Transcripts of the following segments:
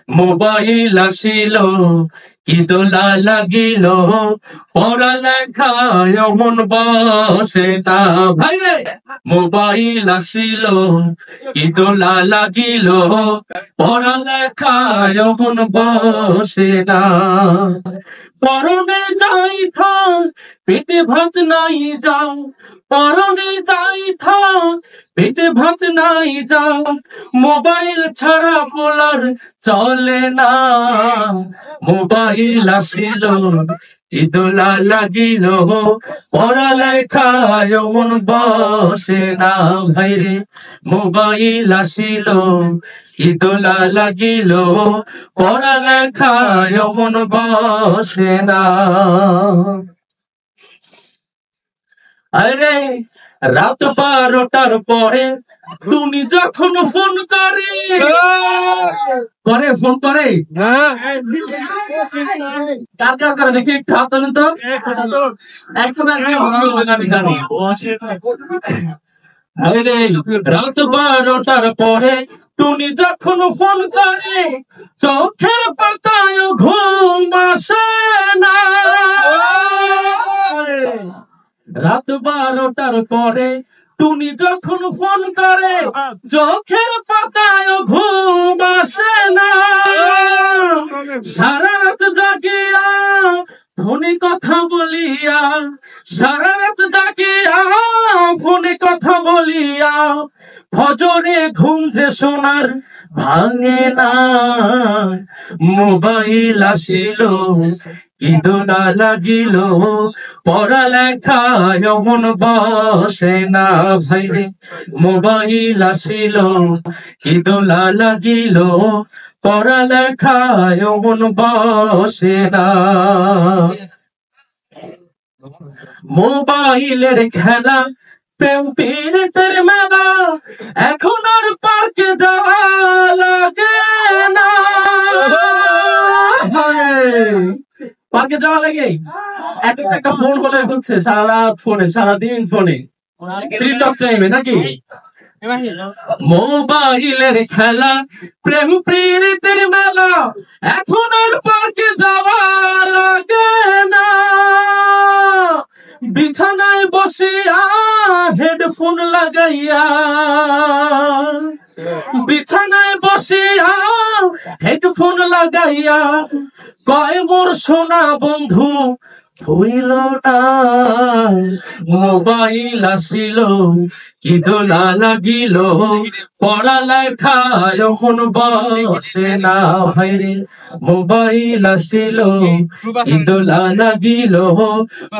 Mobile আসিল কি দোলা লাগিল, পড়ালেখায় মন বসে না ভাই রে। মোবাইল আসিল কি দোলা লাগিল, পড়ালেখায় মন বসে না। পরনে যাই থাক পেটে ভাত নাই যাও, পরনে যাই থাক পেটে ভাত নাই যাও, মোবাইল ছাড়া বলার চলে না। মোবাইল আসিল কি দোলা লাগিল, পড়ালেখায় মন বসে না ভাই রে। মোবাইল আসিল কি দোলা লাগিল, পড়ালেখায় মন বসে না। আরে রাত 12টার পরে টুনি যখন ফোন করে ফোন করে কার কার করে দেখি একটু হাত তোলেন তো। আমি জানি রাত 12টার পরে টুনি যখন ফোন করে, চোখের পাতায় ঘুম আসে না। রাত 12টার পরে টুনি যখন ফোন করে, চোখের পাতায় ঘুম আসে না। সারা রাত জাগিয়া ফোনে কথা বলিয়া, সারা রাত জাগিয়া ফোনে কথা বলিয়া, ফজরে ঘুম যে সোনার ভাঙে না। মোবাইল আসিল কি দোলা লাগিল, পড়ালেখায় মন বসে না ভাই রে। মোবাইল আসিল কি দোলা লাগিল, পড়ালেখায় মন বসে না। মোবাইলের খেলা প্রেম পীড়িতের মেলা, এখন আর পার্কে যাওয়া লাগে না। পার্কে যাওয়া লাগে একটা ফোন হলে হচ্ছে, সারা রাত ফোনে, সারাদিন ফোনে, ফ্রি টক টাইমে নাকি। মোবাইলের খেলা প্রেম পীড়িতের মেলা, এখন আর পার্কে যাওয়া লাগে না। বিছানায় বসিয়া হেডফোন লাগাইয়া, বিছানায় বসিয়া হেডফোন লাগাইয়া, কয় মোর সোনা বন্ধু হইল না। মোবাইল আসিল কি দোলা লাগিল, পড়ালেখায় মন বসে না ভাই রে। মোবাইল আসিল কি দোলা লাগিল,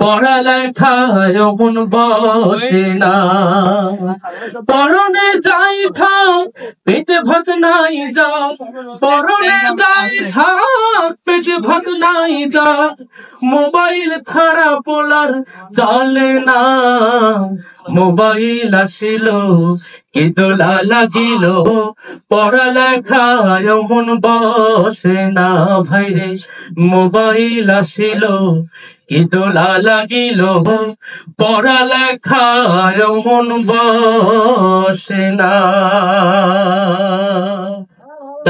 পড়ালেখায় মন বসে না। পরনে যাই থাক পেটে ভাত নাই যাও, পরনে যাই থাক পেটে ভাত নাই যাও, মোবাইল ছাড়া বলার চলে না। মোবাইল আসিল কি দোলা লাগিল, পড়ালেখায় মন বসে না ভাই রে। মোবাইল আসিল কি দোলা লাগিল, পড়ালেখায় মন বসে না।